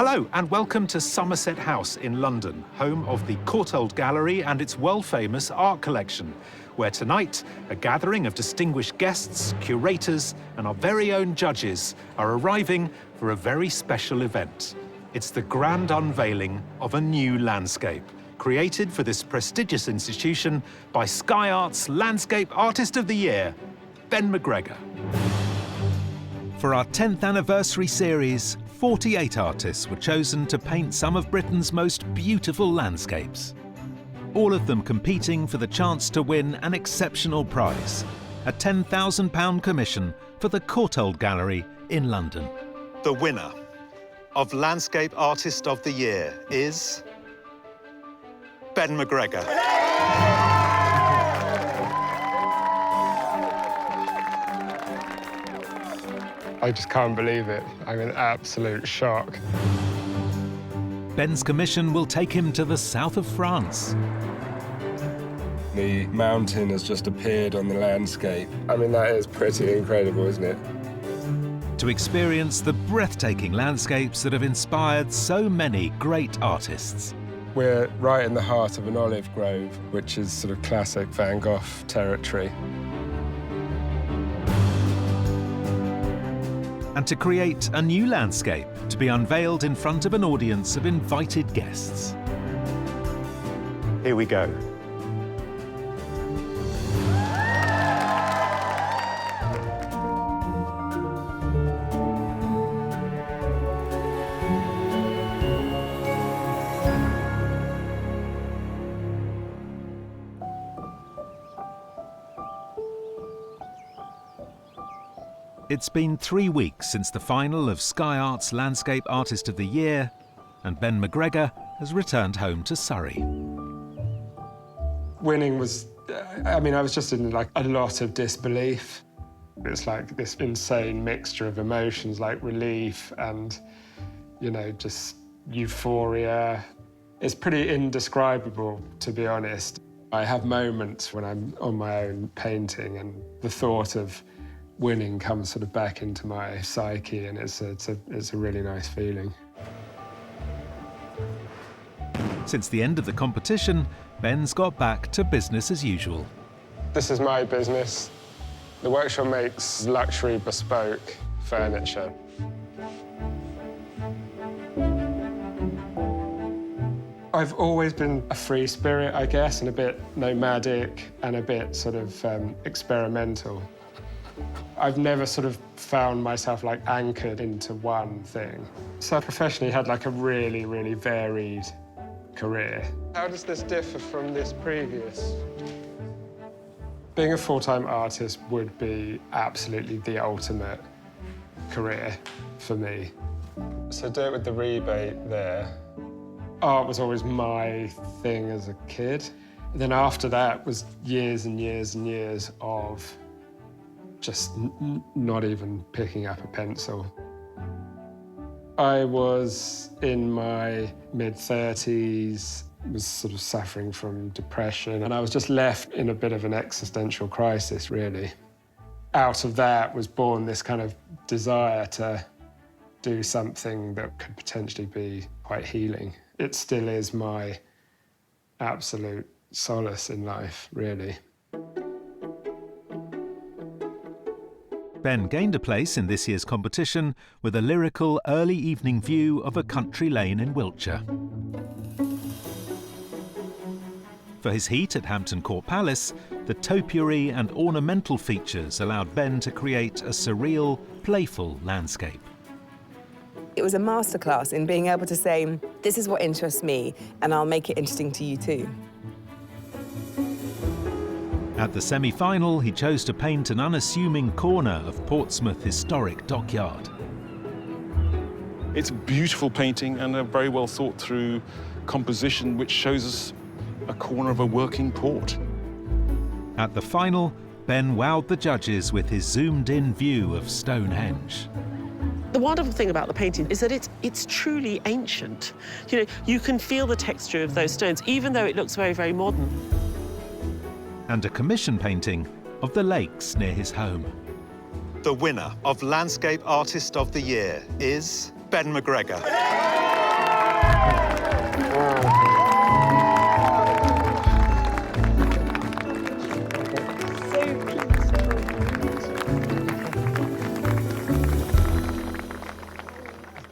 Hello and welcome to Somerset House in London, home of the CLD Gallery and its world-famous art collection, where tonight a gathering of distinguished guests, curators and our very own judges are arriving for a very special event. It's the grand unveiling of a new landscape, created for this prestigious institution by Sky Arts Landscape Artist of the Year, Ben McGregor. For our 10th anniversary series, 48 artists were chosen to paint some of Britain's most beautiful landscapes. All of them competing for the chance to win an exceptional prize, a £10,000 commission for the CLD Gallery in London. The winner of Landscape Artist of the Year is Ben McGregor. I just can't believe it. I'm in absolute shock. Ben's commission will take him to the south of France. The mountain has just appeared on the landscape. I mean, that is pretty incredible, isn't it? To experience the breathtaking landscapes that have inspired so many great artists. We're right in the heart of an olive grove, which is sort of classic Van Gogh territory. And to create a new landscape to be unveiled in front of an audience of invited guests. Here we go. It's been 3 weeks since the final of Sky Arts Landscape Artist of the Year, and Ben McGregor has returned home to Surrey. Winning was, I was just in like a lot of disbelief. It's like this insane mixture of emotions, like relief and, just euphoria. It's pretty indescribable, to be honest. I have moments when I'm on my own painting and the thought of winning comes sort of back into my psyche, and it's a really nice feeling. Since the end of the competition, Ben's got back to business as usual. This is my business. The workshop makes luxury bespoke furniture. I've always been a free spirit, I guess, and a bit nomadic and a bit sort of experimental. I've never sort of found myself like anchored into one thing. So I professionally had like a really, really varied career. How does this differ from this previous? Being a full-time artist would be absolutely the ultimate career for me. So do it with the rebate there. Art was always my thing as a kid. Then after that was years and years and years of just not even picking up a pencil. I was in my mid-30s, was sort of suffering from depression, and I was just left in a bit of an existential crisis, really. Out of that was born this kind of desire to do something that could potentially be quite healing. It still is my absolute solace in life, really. Ben gained a place in this year's competition with a lyrical early evening view of a country lane in Wiltshire. For his heat at Hampton Court Palace, the topiary and ornamental features allowed Ben to create a surreal, playful landscape. It was a masterclass in being able to say, this is what interests me, and I'll make it interesting to you too. At the semi-final, he chose to paint an unassuming corner of Portsmouth historic dockyard. It's a beautiful painting and a very well thought through composition which shows us a corner of a working port. At the final, Ben wowed the judges with his zoomed-in view of Stonehenge. The wonderful thing about the painting is that it's truly ancient. You can feel the texture of those stones, even though it looks very, very modern. And a commission painting of the lakes near his home. The winner of Landscape Artist of the Year is Ben McGregor.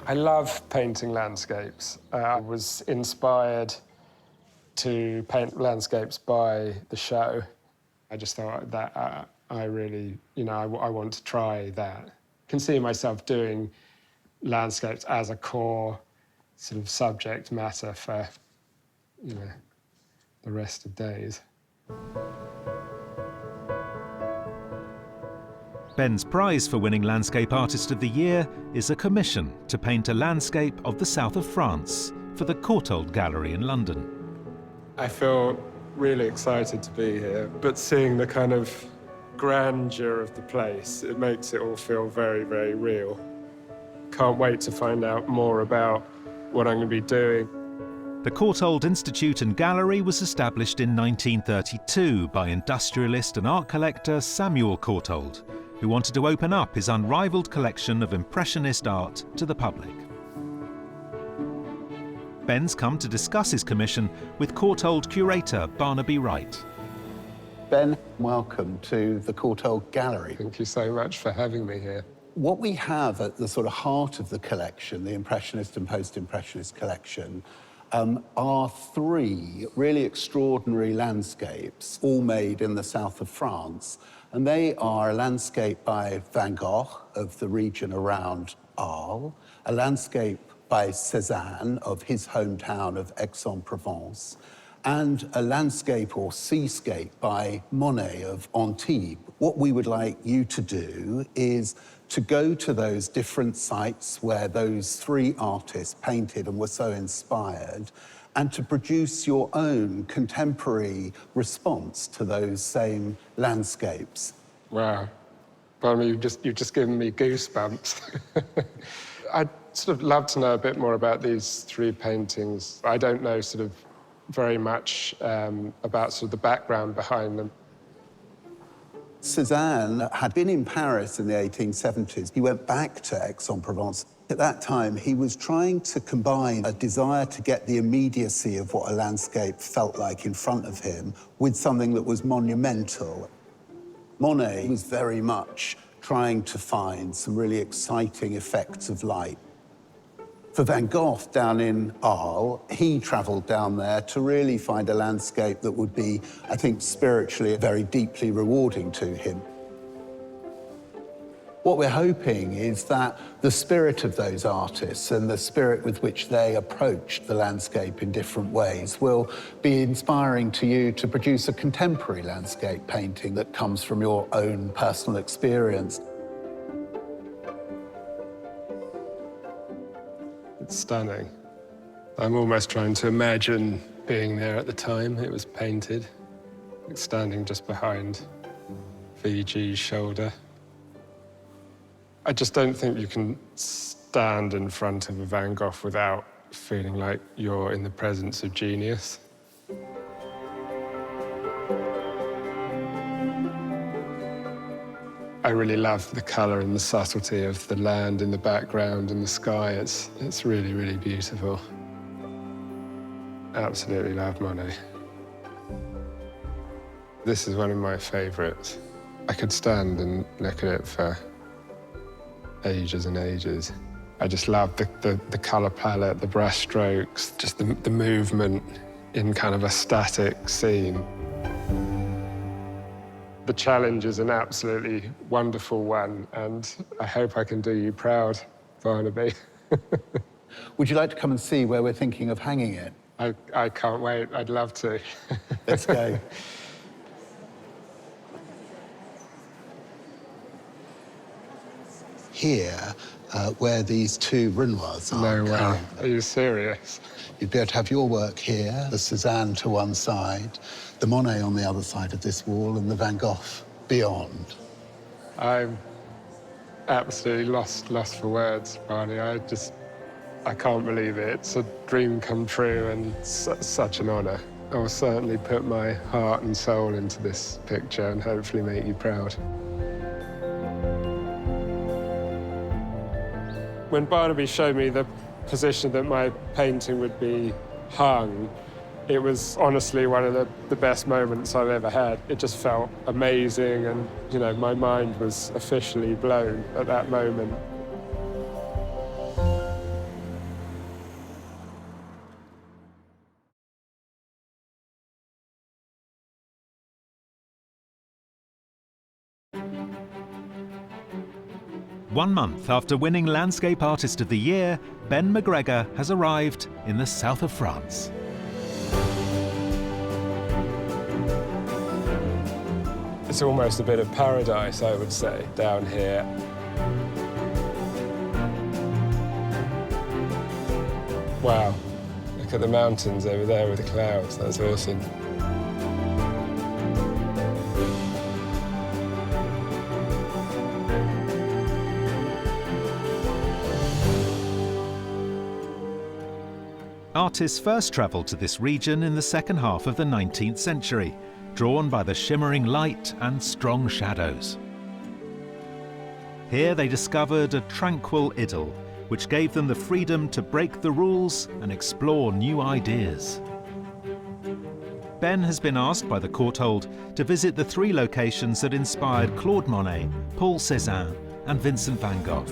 I love painting landscapes. I was inspired to paint landscapes by the show. I just thought that I really, I want to try that. I can see myself doing landscapes as a core sort of subject matter for, the rest of days. Ben's prize for winning Landscape Artist of the Year is a commission to paint a landscape of the south of France for the Courtauld Gallery in London. I feel really excited to be here, but seeing the kind of grandeur of the place, it makes it all feel very, very real. Can't wait to find out more about what I'm going to be doing. The Courtauld Institute and Gallery was established in 1932 by industrialist and art collector Samuel Courtauld, who wanted to open up his unrivaled collection of Impressionist art to the public. Ben's come to discuss his commission with Courtauld curator Barnaby Wright. Ben, welcome to the Courtauld Gallery. Thank you so much for having me here. What we have at the sort of heart of the collection, the Impressionist and Post-Impressionist collection, are three really extraordinary landscapes, all made in the south of France. And they are a landscape by Van Gogh of the region around Arles, a landscape by Cézanne of his hometown of Aix-en-Provence, and a landscape or seascape by Monet of Antibes. What we would like you to do is to go to those different sites where those three artists painted and were so inspired, and to produce your own contemporary response to those same landscapes. Wow. Well, you've just given me goosebumps. I'd sort of love to know a bit more about these three paintings. I don't know sort of very much about sort of the background behind them. Cézanne had been in Paris in the 1870s. He went back to Aix-en-Provence. At that time, he was trying to combine a desire to get the immediacy of what a landscape felt like in front of him with something that was monumental. Monet was very much trying to find some really exciting effects of light. For Van Gogh down in Arles, he travelled down there to really find a landscape that would be, I think, spiritually very deeply rewarding to him. What we're hoping is that the spirit of those artists and the spirit with which they approached the landscape in different ways will be inspiring to you to produce a contemporary landscape painting that comes from your own personal experience. It's stunning. I'm almost trying to imagine being there at the time it was painted, standing just behind VG's shoulder. I just don't think you can stand in front of a Van Gogh without feeling like you're in the presence of genius. I really love the colour and the subtlety of the land in the background and the sky. It's really, really beautiful. Absolutely love Monet. This is one of my favourites. I could stand and look at it for ages and ages. I just love the colour palette, the brush strokes, just the movement in kind of a static scene. The challenge is an absolutely wonderful one, and I hope I can do you proud, Barnaby. Would you like to come and see where we're thinking of hanging it? I can't wait. I'd love to. Let's go. Here, where these two Renoirs are. No way. Are you serious? You'd be able to have your work here, the Cézanne to one side, the Monet on the other side of this wall, and the Van Gogh beyond. I'm absolutely lost for words, Barney. I can't believe it. It's a dream come true and such an honour. I will certainly put my heart and soul into this picture and hopefully make you proud. When Barnaby showed me the position that my painting would be hung, it was honestly one of the best moments I've ever had. It just felt amazing, and my mind was officially blown at that moment. 1 month after winning Landscape Artist of the Year, Ben McGregor has arrived in the south of France. It's almost a bit of paradise, I would say, down here. Wow, look at the mountains over there with the clouds, that's awesome. Artists first travelled to this region in the second half of the 19th century, drawn by the shimmering light and strong shadows. Here they discovered a tranquil idyll, which gave them the freedom to break the rules and explore new ideas. Ben has been asked by the Courtauld to visit the 3 locations that inspired Claude Monet, Paul Cézanne and Vincent van Gogh.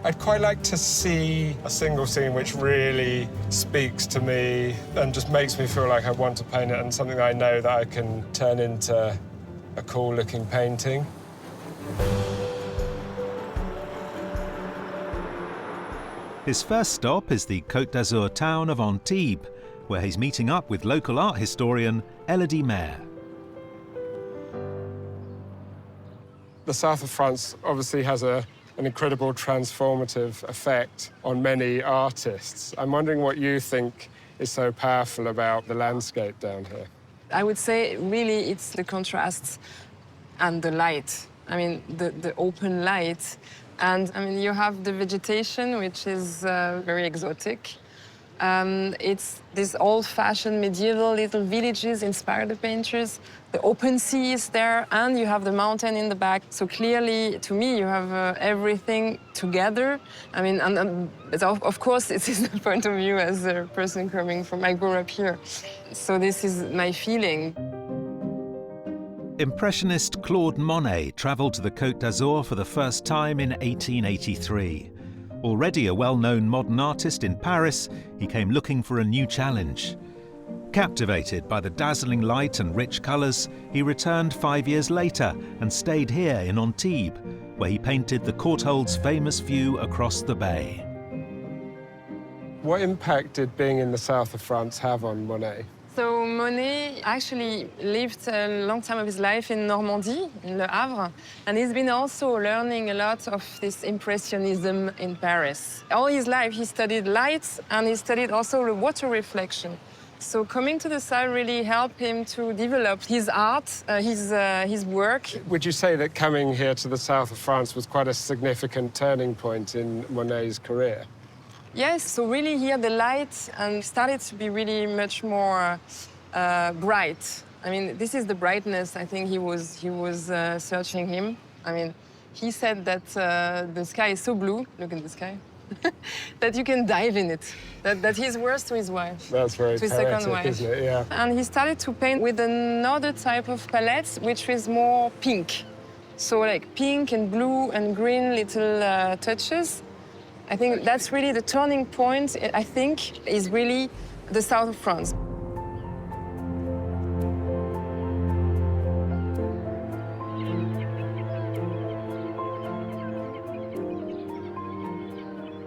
I'd quite like to see a single scene which really speaks to me and just makes me feel like I want to paint it, and something I know that I can turn into a cool-looking painting. His first stop is the Côte d'Azur town of Antibes, where he's meeting up with local art historian Elodie Maire. The south of France obviously has an incredible transformative effect on many artists. I'm wondering what you think is so powerful about the landscape down here. I would say really it's the contrasts and the light. I mean, the open light. And I mean, you have the vegetation, which is very exotic. It's these old-fashioned medieval little villages inspire the painters. The open sea is there, and you have the mountain in the back. So clearly, to me, you have everything together. I mean, but of course, it is the point of view as a person coming from, I grew up here. So this is my feeling. Impressionist Claude Monet travelled to the Côte d'Azur for the first time in 1883. Already a well-known modern artist in Paris, he came looking for a new challenge. Captivated by the dazzling light and rich colours, he returned 5 years later and stayed here in Antibes, where he painted the Courtauld's famous view across the bay. What impact did being in the south of France have on Monet? So Monet actually lived a long time of his life in Normandy, in Le Havre, and he's been also learning a lot of this impressionism in Paris. All his life he studied light, and he studied also the water reflection. So coming to the south really helped him to develop his art, his work. Would you say that coming here to the south of France was quite a significant turning point in Monet's career? Yes, so really here the light started to be really much more bright. I mean, this is the brightness I think he was searching him. I mean, he said that the sky is so blue, look at the sky, that you can dive in it. That his words to his wife. That's very to his poetic, second wife. isn't it? Yeah. And he started to paint with another type of palette, which is more pink. So like pink and blue and green little touches. I think that's really the turning point, I think, is really the south of France.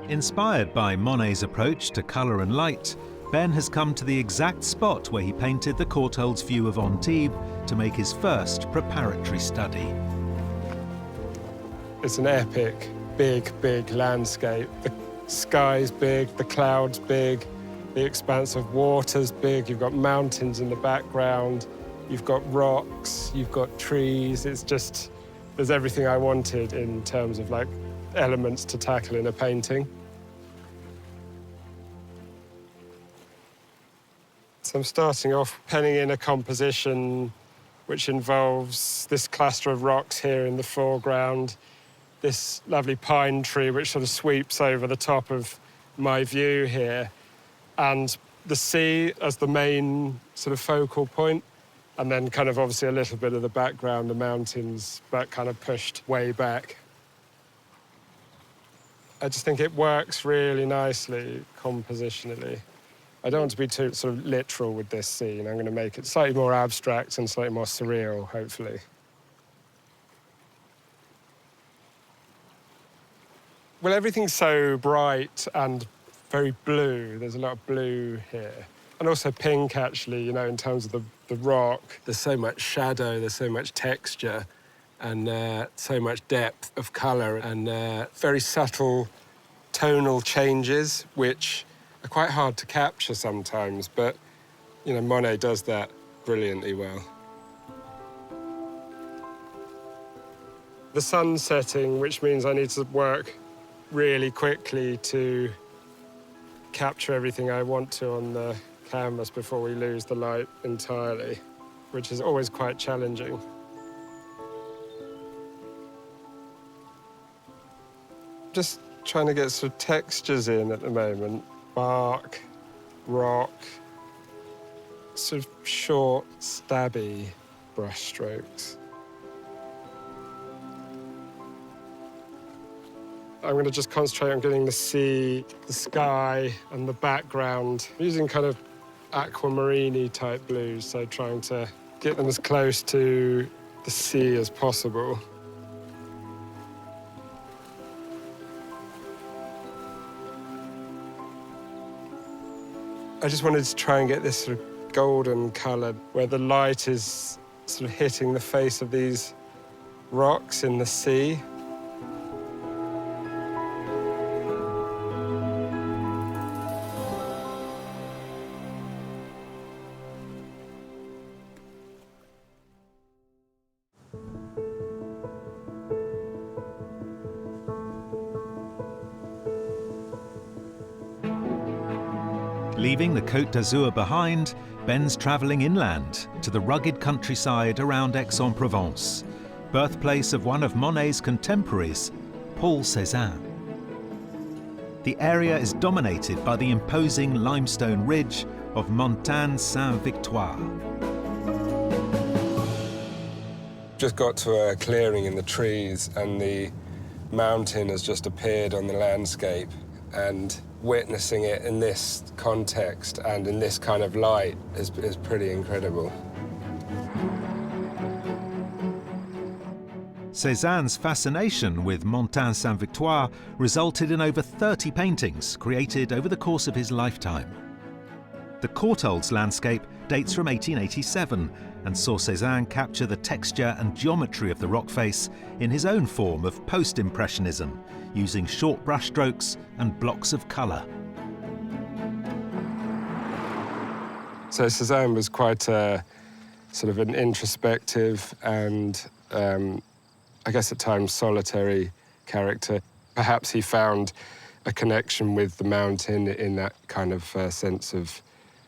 Inspired by Monet's approach to colour and light, Ben has come to the exact spot where he painted the Courtauld's view of Antibes to make his first preparatory study. It's an epic, big landscape. The sky's big, the clouds big, the expanse of water's big. You've got mountains in the background, you've got rocks, you've got trees. It's just, there's everything I wanted in terms of like elements to tackle in a painting. So I'm starting off penning in a composition which involves this cluster of rocks here in the foreground, this lovely pine tree which sort of sweeps over the top of my view here, and the sea as the main sort of focal point, and then kind of obviously a little bit of the background, the mountains, but kind of pushed way back. I just think it works really nicely compositionally. I don't want to be too sort of literal with this scene. I'm going to make it slightly more abstract and slightly more surreal, hopefully. Well, everything's so bright and very blue. There's a lot of blue here. And also pink, actually, you know, in terms of the rock. There's so much shadow, there's so much texture, and so much depth of colour, and very subtle tonal changes, which are quite hard to capture sometimes, but, you know, Monet does that brilliantly well. The sun's setting, which means I need to work really quickly to capture everything I want to on the canvas before we lose the light entirely, which is always quite challenging. Just trying to get sort of textures in at the moment. Bark, rock, sort of short, stabby brush strokes. I'm going to just concentrate on getting the sea, the sky, and the background, using kind of aquamarine-y type blues, so trying to get them as close to the sea as possible. I just wanted to try and get this sort of golden colour, where the light is sort of hitting the face of these rocks in the sea. Leaving the Côte d'Azur behind, Ben's travelling inland to the rugged countryside around Aix-en-Provence, birthplace of one of Monet's contemporaries, Paul Cézanne. The area is dominated by the imposing limestone ridge of Mont and Sainte-Victoire. Just got to a clearing in the trees, and the mountain has just appeared on the landscape, and witnessing it in this context and in this kind of light is pretty incredible. Cézanne's fascination with Mont and Sainte-Victoire resulted in over 30 paintings created over the course of his lifetime. The Courtaulds landscape dates from 1887 and saw Cézanne capture the texture and geometry of the rock face in his own form of post-impressionism, using short brushstrokes and blocks of colour. So Cézanne was quite a sort of an introspective and I guess at times solitary character. Perhaps he found a connection with the mountain in that kind of sense of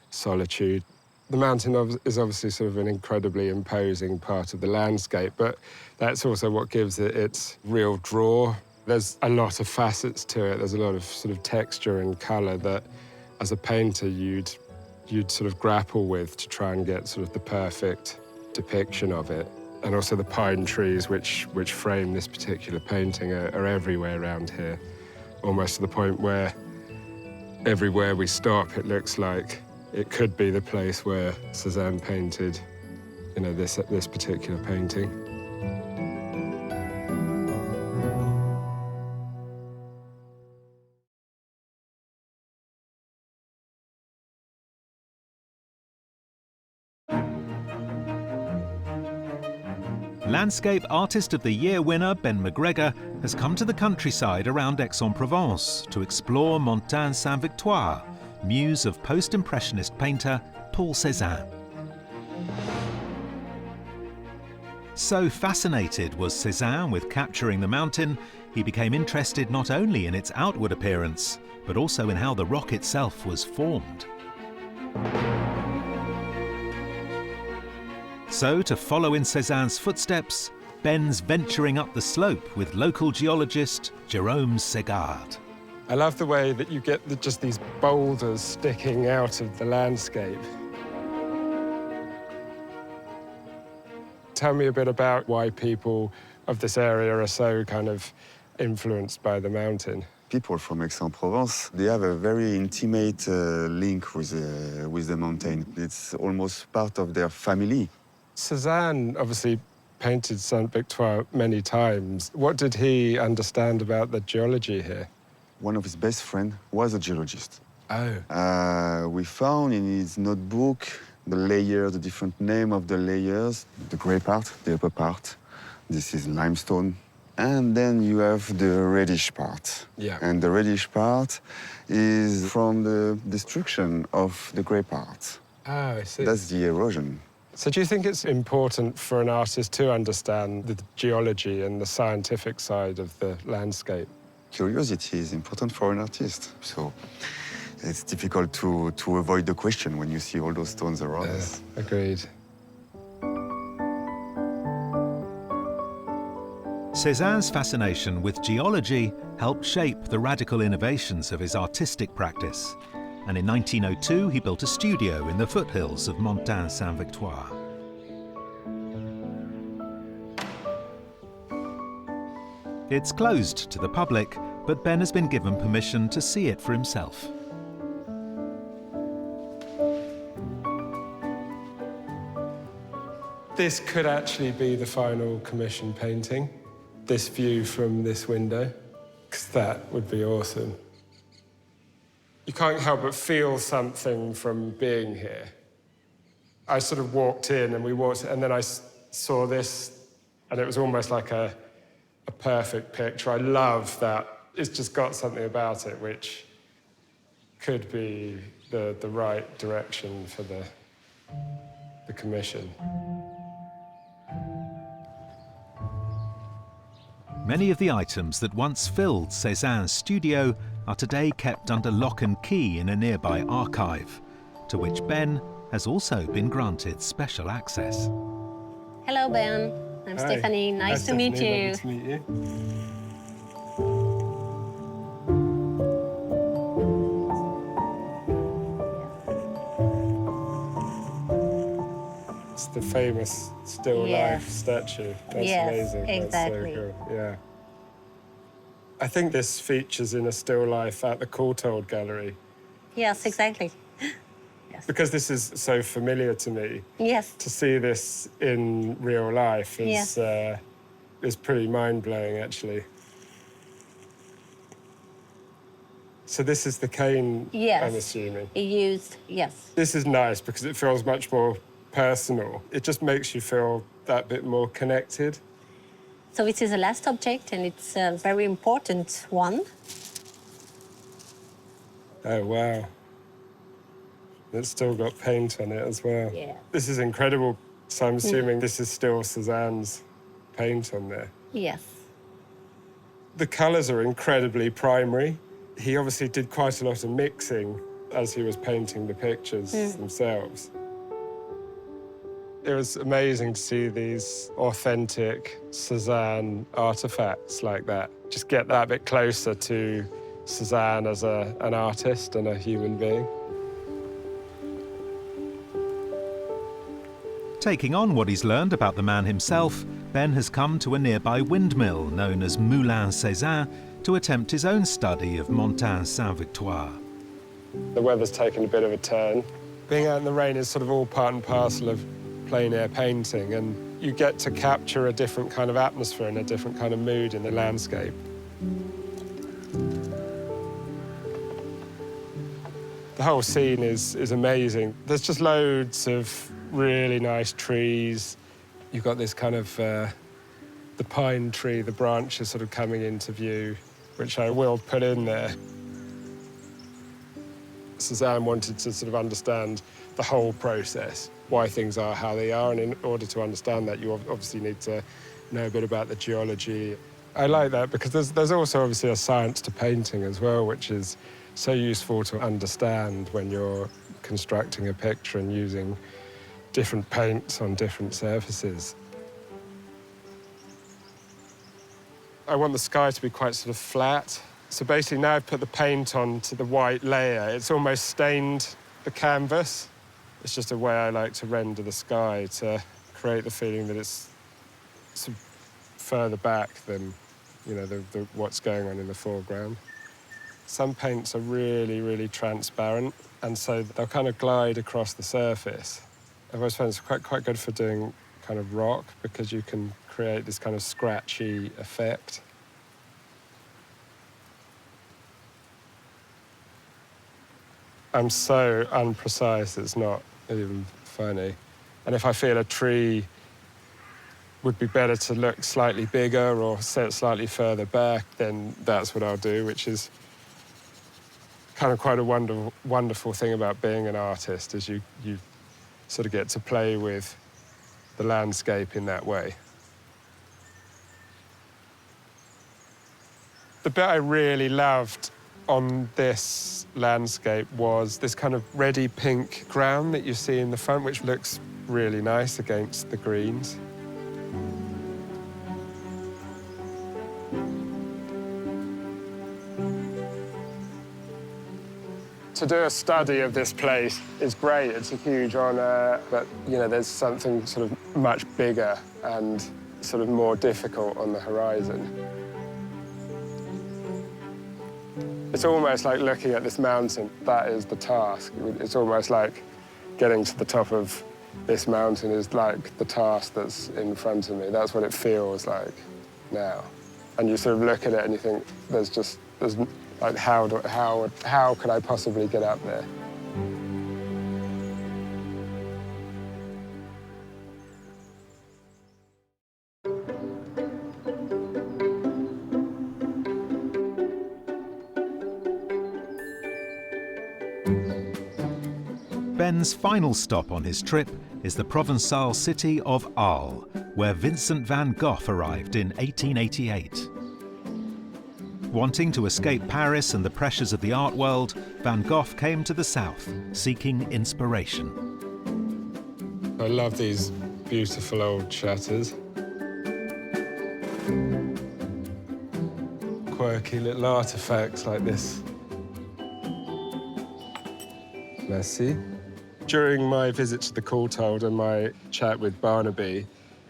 solitude. The mountain is obviously sort of an incredibly imposing part of the landscape, but that's also what gives it its real draw. There's a lot of facets to it. There's a lot of sort of texture and colour that, as a painter, you'd sort of grapple with to try and get sort of the perfect depiction of it. And also the pine trees which frame this particular painting are everywhere around here, almost to the point where everywhere we stop, it looks like it could be the place where Cézanne painted, you know, this particular painting. Landscape Artist of the Year winner Ben McGregor has come to the countryside around Aix-en-Provence to explore Mont and Sainte-Victoire, muse of post-impressionist painter Paul Cézanne. So fascinated was Cézanne with capturing the mountain, he became interested not only in its outward appearance, but also in how the rock itself was formed. So, to follow in Cézanne's footsteps, Ben's venturing up the slope with local geologist Jérôme Segard. I love the way that you get just these boulders sticking out of the landscape. Tell me a bit about why people of this area are so kind of influenced by the mountain. People from Aix-en-Provence, they have a very intimate link with the mountain. It's almost part of their family. Cézanne obviously painted Sainte-Victoire many times. What did he understand about the geology here? One of his best friends was a geologist. Oh. We found in his notebook the layers, the different name of the layers. The gray part, the upper part. This is limestone. And then you have the reddish part. Yeah. And the reddish part is from the destruction of the gray part. Oh, I see. That's the erosion. So do you think it's important for an artist to understand the geology and the scientific side of the landscape? Curiosity is important for an artist. So it's difficult to avoid the question when you see all those stones around us. Agreed. Cézanne's fascination with geology helped shape the radical innovations of his artistic practice. And in 1902, he built a studio in the foothills of Mont and Sainte-Victoire. It's closed to the public, but Ben has been given permission to see it for himself. This could actually be the final commission painting, this view from this window, because that would be awesome. You can't help but feel something from being here. I sort of walked in and then I saw this, and it was almost like a perfect picture. I love that. It's just got something about it which could be the right direction for the commission. Many of the items that once filled Cézanne's studio are today kept under lock and key in a nearby archive, to which Ben has also been granted special access. Hello, Ben. I'm Hi. Stephanie. Nice to meet you. Lovely to meet you. It's the famous still life statue. That's amazing. Exactly. That's so cool. Yeah. I think this features in a still life at the CLD Gallery. Yes, exactly. Because this is so familiar to me. Yes. To see this in real life is pretty mind-blowing, actually. So this is the cane, I'm assuming? Used, yes. This is nice because it feels much more personal. It just makes you feel that bit more connected. So it is the last object, and it's a very important one. Oh, wow. It's still got paint on it as well. Yeah. This is incredible. So I'm assuming this is still Cézanne's paint on there. Yes. The colours are incredibly primary. He obviously did quite a lot of mixing as he was painting the pictures themselves. It was amazing to see these authentic Cézanne artifacts like that. Just get that bit closer to Cézanne as an artist and a human being. Taking on what he's learned about the man himself, Ben has come to a nearby windmill known as Moulin Cézanne to attempt his own study of Mont and Sainte-Victoire. The weather's taken a bit of a turn. Being out in the rain is sort of all part and parcel of plein air painting, and you get to capture a different kind of atmosphere and a different kind of mood in the landscape. The whole scene is amazing. There's just loads of really nice trees. You've got this kind of, the pine tree, the branches sort of coming into view, which I will put in there. Cézanne wanted to sort of understand the whole process, why things are how they are, and in order to understand that, you obviously need to know a bit about the geology. I like that because there's also obviously a science to painting as well, which is so useful to understand when you're constructing a picture and using different paints on different surfaces. I want the sky to be quite sort of flat. So basically now I've put the paint onto the white layer, it's almost stained the canvas. It's just a way I like to render the sky to create the feeling that it's sort of further back than, you know, what's going on in the foreground. Some paints are really, really transparent, and so they'll kind of glide across the surface. I've always found it's quite good for doing kind of rock because you can create this kind of scratchy effect. I'm so unprecise, it's not even funny. And if I feel a tree would be better to look slightly bigger or set slightly further back, then that's what I'll do, which is kind of quite a wonderful thing about being an artist, is you sort of get to play with the landscape in that way. The bit I really loved on this landscape was this kind of reddy pink ground that you see in the front, which looks really nice against the greens. To do a study of this place is great, it's a huge honour, but you know, there's something sort of much bigger and sort of more difficult on the horizon. It's almost like looking at this mountain. That is the task. It's almost like getting to the top of this mountain is like the task that's in front of me. That's what it feels like now. And you sort of look at it and you think, there's like, how could I possibly get up there? Ben's final stop on his trip is the Provençal city of Arles, where Vincent van Gogh arrived in 1888. Wanting to escape Paris and the pressures of the art world, Van Gogh came to the south, seeking inspiration. I love these beautiful old shutters. Quirky little artifacts like this. Merci. During my visit to the Courtauld and my chat with Barnaby,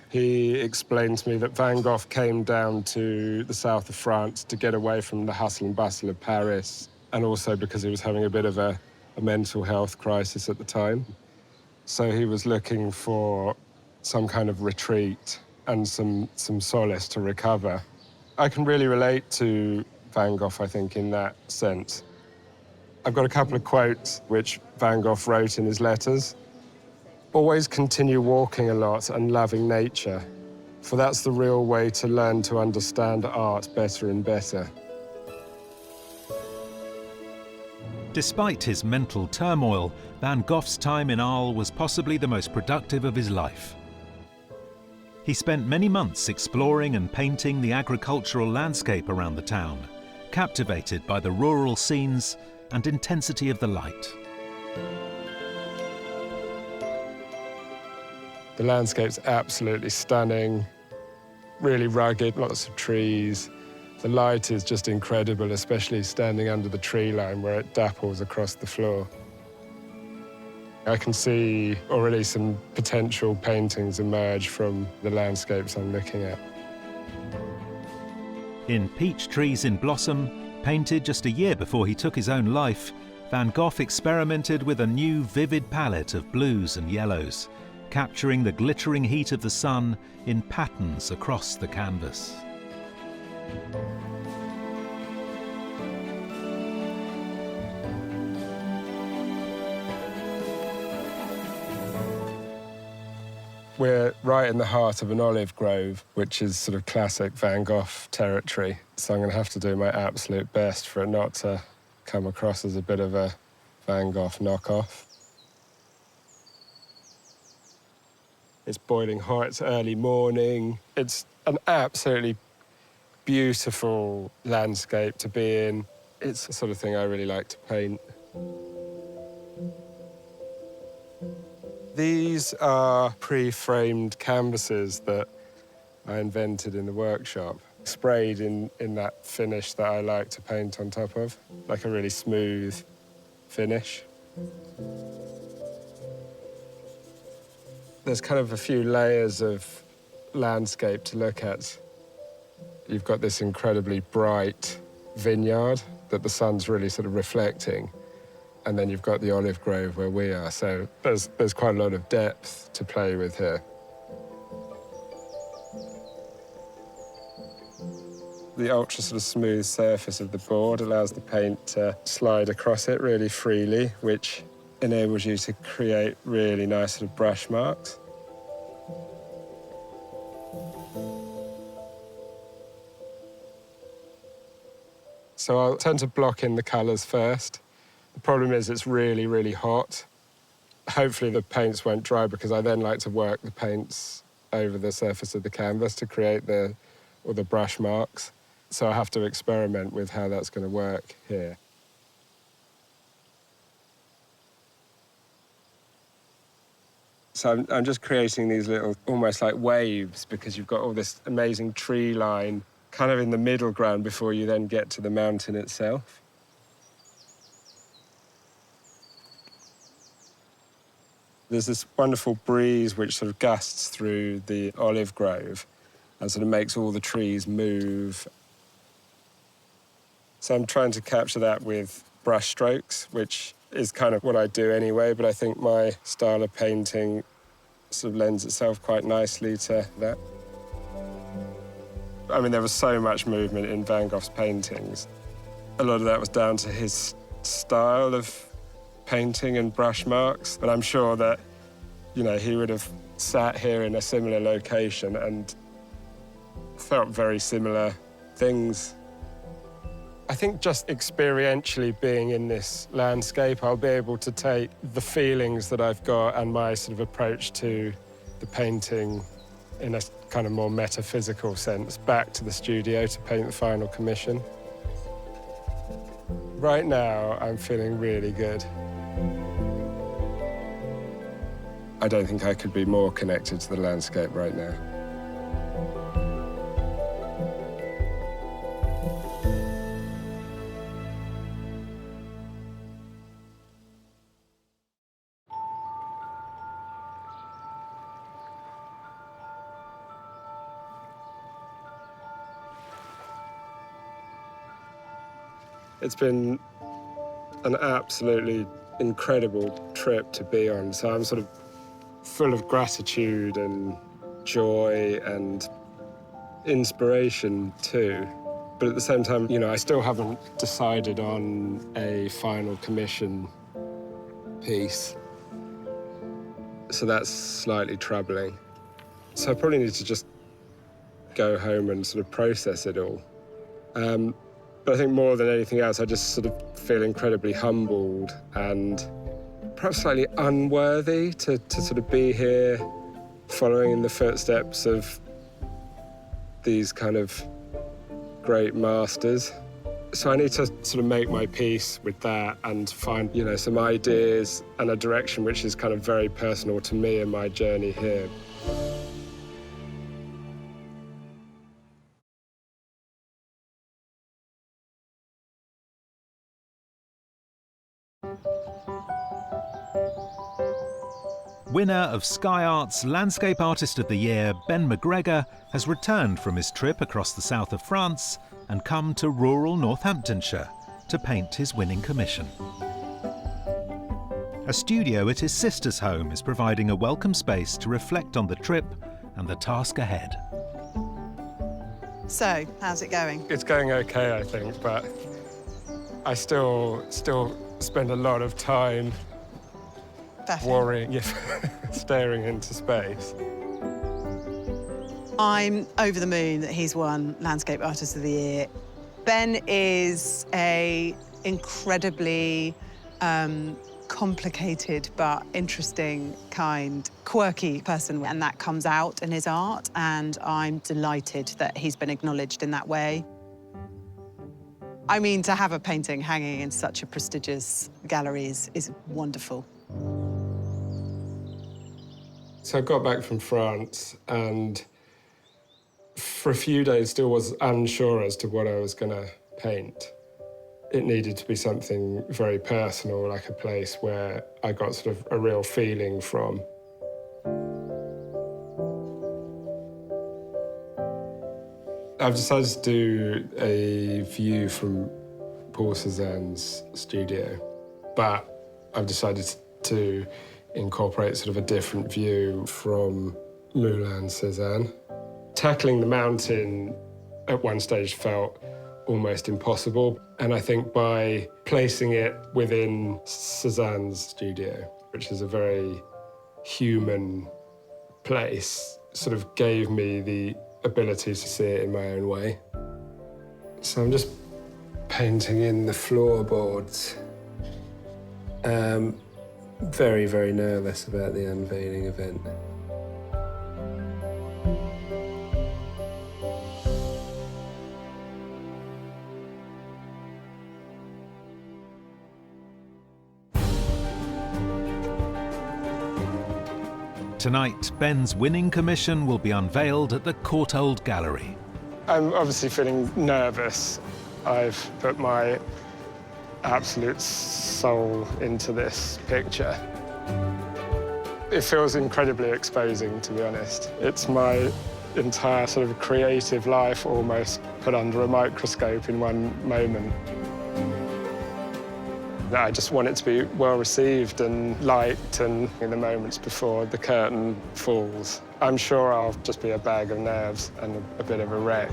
he explained to me that Van Gogh came down to the south of France to get away from the hustle and bustle of Paris, and also because he was having a bit of a mental health crisis at the time. So he was looking for some kind of retreat and some solace to recover. I can really relate to Van Gogh, I think, in that sense. I've got a couple of quotes which Van Gogh wrote in his letters. Always continue walking a lot and loving nature, for that's the real way to learn to understand art better and better. Despite his mental turmoil, Van Gogh's time in Arles was possibly the most productive of his life. He spent many months exploring and painting the agricultural landscape around the town, captivated by the rural scenes and intensity of the light. The landscape's absolutely stunning, really rugged, lots of trees. The light is just incredible, especially standing under the tree line where it dapples across the floor. I can see already some potential paintings emerge from the landscapes I'm looking at. In Peach Trees in Blossom, painted just a year before he took his own life, Van Gogh experimented with a new vivid palette of blues and yellows, capturing the glittering heat of the sun in patterns across the canvas. We're right in the heart of an olive grove, which is sort of classic Van Gogh territory. So I'm going to have to do my absolute best for it not to come across as a bit of a Van Gogh knockoff. It's boiling hot, it's early morning. It's an absolutely beautiful landscape to be in. It's the sort of thing I really like to paint. These are pre-framed canvases that I invented in the workshop, sprayed in that finish that I like to paint on top of, like a really smooth finish. There's kind of a few layers of landscape to look at. You've got this incredibly bright vineyard that the sun's really sort of reflecting. And then you've got the olive grove where we are. So there's quite a lot of depth to play with here. The ultra sort of smooth surface of the board allows the paint to slide across it really freely, which enables you to create really nice sort of brush marks. So I'll tend to block in the colours first. The problem is it's really, really hot. Hopefully the paints won't dry because I then like to work the paints over the surface of the canvas to create all the brush marks. So I have to experiment with how that's going to work here. So I'm just creating these little, almost like waves, because you've got all this amazing tree line kind of in the middle ground before you then get to the mountain itself. There's this wonderful breeze which sort of gusts through the olive grove and sort of makes all the trees move. So I'm trying to capture that with brush strokes, which is kind of what I do anyway, but I think my style of painting sort of lends itself quite nicely to that. I mean, there was so much movement in Van Gogh's paintings. A lot of that was down to his style of painting and brush marks, but I'm sure that, you know, he would have sat here in a similar location and felt very similar things. I think just experientially being in this landscape, I'll be able to take the feelings that I've got and my sort of approach to the painting in a kind of more metaphysical sense back to the studio to paint the final commission. Right now, I'm feeling really good. I don't think I could be more connected to the landscape right now. It's been an absolutely incredible trip to be on. So I'm sort of full of gratitude and joy and inspiration too. But at the same time, you know, I still haven't decided on a final commission piece. So that's slightly troubling. So I probably need to just go home and sort of process it all. But I think more than anything else, I just sort of feel incredibly humbled and perhaps slightly unworthy to sort of be here following in the footsteps of these kind of great masters. So I need to sort of make my peace with that and find, you know, some ideas and a direction which is kind of very personal to me and my journey here. Winner of Sky Arts Landscape Artist of the Year, Ben McGregor, has returned from his trip across the south of France and come to rural Northamptonshire to paint his winning commission. A studio at his sister's home is providing a welcome space to reflect on the trip and the task ahead. So, how's it going? It's going okay, I think, but I still spend a lot of time worrying, staring into space. I'm over the moon that he's won Landscape Artist of the Year. Ben is a incredibly complicated but interesting, kind, quirky person, and that comes out in his art, and I'm delighted that he's been acknowledged in that way. I mean, to have a painting hanging in such a prestigious gallery is wonderful. So I got back from France and for a few days still was unsure as to what I was going to paint. It needed to be something very personal, like a place where I got sort of a real feeling from. I've decided to do a view from Paul Cézanne's studio, but I've decided to incorporate sort of a different view from Monet and Cézanne. Tackling the mountain at one stage felt almost impossible. And I think by placing it within Cézanne's studio, which is a very human place, sort of gave me the ability to see it in my own way. So I'm just painting in the floorboards. Very, very nervous about the unveiling event. Tonight, Ben's winning commission will be unveiled at the Courtauld Gallery. I'm obviously feeling nervous. I've put my absolute soul into this picture. It feels incredibly exposing, to be honest. It's my entire sort of creative life almost put under a microscope in one moment. I just want it to be well received and liked, and in the moments before the curtain falls, I'm sure I'll just be a bag of nerves and a bit of a wreck.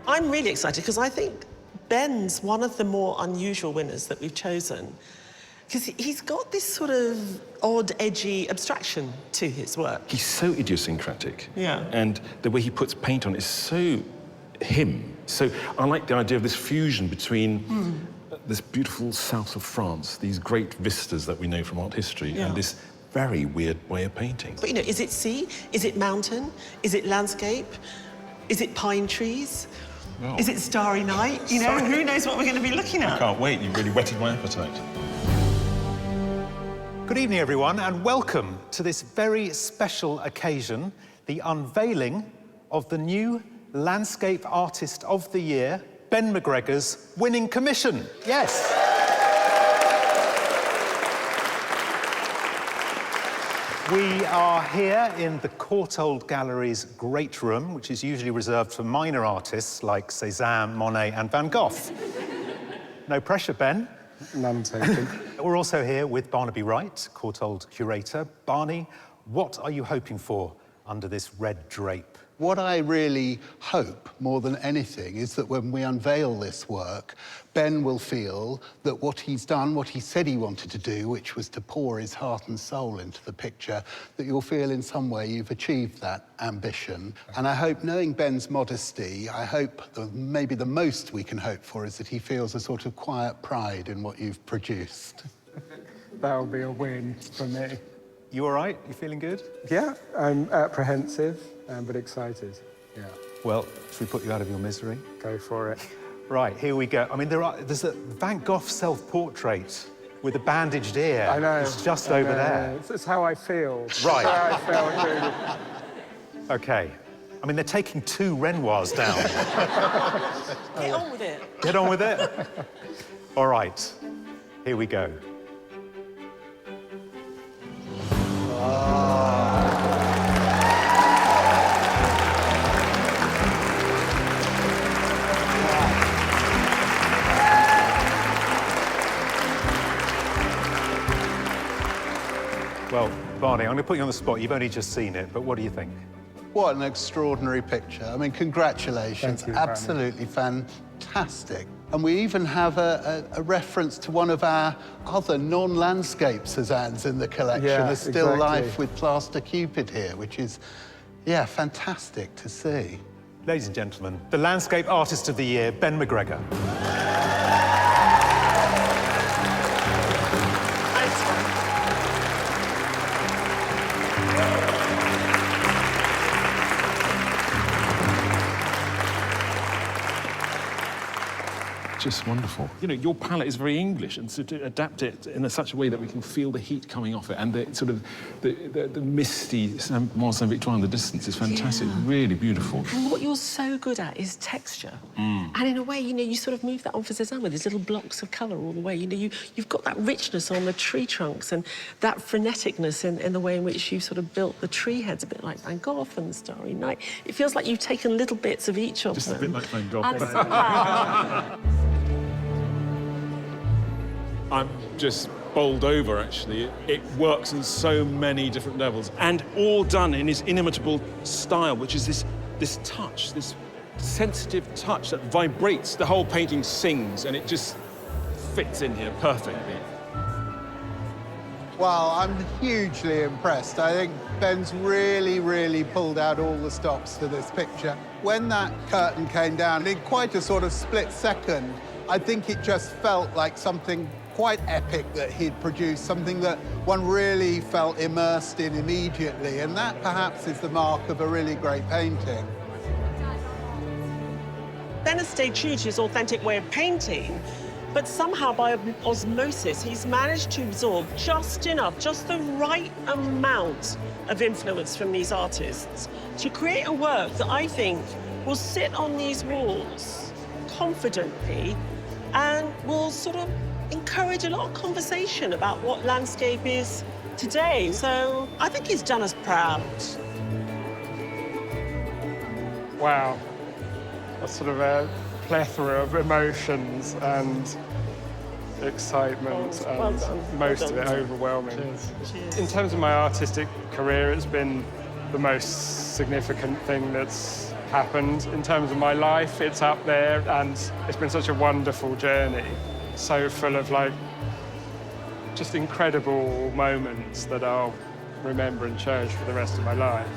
I'm really excited because I think Ben's one of the more unusual winners that we've chosen, because he's got this sort of odd, edgy abstraction to his work. He's so idiosyncratic. Yeah. And the way he puts paint on is so him. So I like the idea of this fusion between this beautiful south of France, these great vistas that we know from art history, and this very weird way of painting. But, you know, is it sea? Is it mountain? Is it landscape? Is it pine trees? Oh. Is it starry night? You know, who knows what we're going to be looking at? I can't wait. You've really whetted my appetite. Good evening, everyone, and welcome to this very special occasion, the unveiling of the new Landscape Artist of the Year, Ben McGregor's winning commission. Yes. We are here in the Courtauld Gallery's Great Room, which is usually reserved for minor artists like Cézanne, Monet and Van Gogh. No pressure, Ben. None taken. We're also here with Barnaby Wright, Courtauld curator. Barney, what are you hoping for under this red drape? What I really hope, more than anything, is that when we unveil this work, Ben will feel that what he's done, what he said he wanted to do, which was to pour his heart and soul into the picture, that you'll feel in some way you've achieved that ambition. And I hope, knowing Ben's modesty, I hope that maybe the most we can hope for is that he feels a sort of quiet pride in what you've produced. That'll be a win for me. You all right? You feeling good? Yeah, I'm apprehensive, but excited. Yeah. Well, should we put you out of your misery? Go for it. Right, here we go. I mean, there's a Van Gogh self-portrait with a bandaged ear. I know. It's just over there. It's how I feel. Right. It's how I feel. OK. I mean, they're taking 2 Renoirs down. Get on with it. Get on with it? All right, here we go. Well, Barney, I'm going to put you on the spot. You've only just seen it, but what do you think? What an extraordinary picture. I mean, congratulations. Thank you, absolutely fantastic. And we even have a reference to one of our other non-landscape Cézannes in the collection, Yeah, a still exactly. life with plaster Cupid here, which is, yeah, fantastic to see. Ladies and gentlemen, the Landscape Artist of the Year, Ben McGregor. Just wonderful. You know, your palette is very English, and so to adapt it in such a way that we can feel the heat coming off it, and the sort of the misty Mont Sainte-Victoire in the distance is fantastic. Yeah. Really beautiful. And what you're so good at is texture. And in a way, you know, you sort of move that on for Cézanne with these little blocks of colour all the way. You know, you've got that richness on the tree trunks and that freneticness in the way in which you sort of built the tree heads, a bit like Van Gogh and the Starry Night. It feels like you've taken little bits of each of them. Just a bit like Van Gogh. And I'm just bowled over, actually. It works on so many different levels, and all done in his inimitable style, which is this touch, this sensitive touch that vibrates. The whole painting sings, and it just fits in here perfectly. Well, I'm hugely impressed. I think Ben's really, really pulled out all the stops for this picture. When that curtain came down, in quite a sort of split second, I think it just felt like something quite epic that he'd produced, something that one really felt immersed in immediately, and that perhaps is the mark of a really great painting. Ben has stayed true to his authentic way of painting, but somehow by osmosis, he's managed to absorb just enough, just the right amount of influence from these artists to create a work that I think will sit on these walls confidently and will sort of encourage a lot of conversation about what landscape is today. So I think he's done us proud. Wow. A sort of a plethora of emotions and excitement, Well and done. most Well of it done. overwhelming. Cheers. In terms of my artistic career, it's been the most significant thing that's happened. In terms of my life, it's up there, and it's been such a wonderful journey, so full of, like, just incredible moments that I'll remember and cherish for the rest of my life.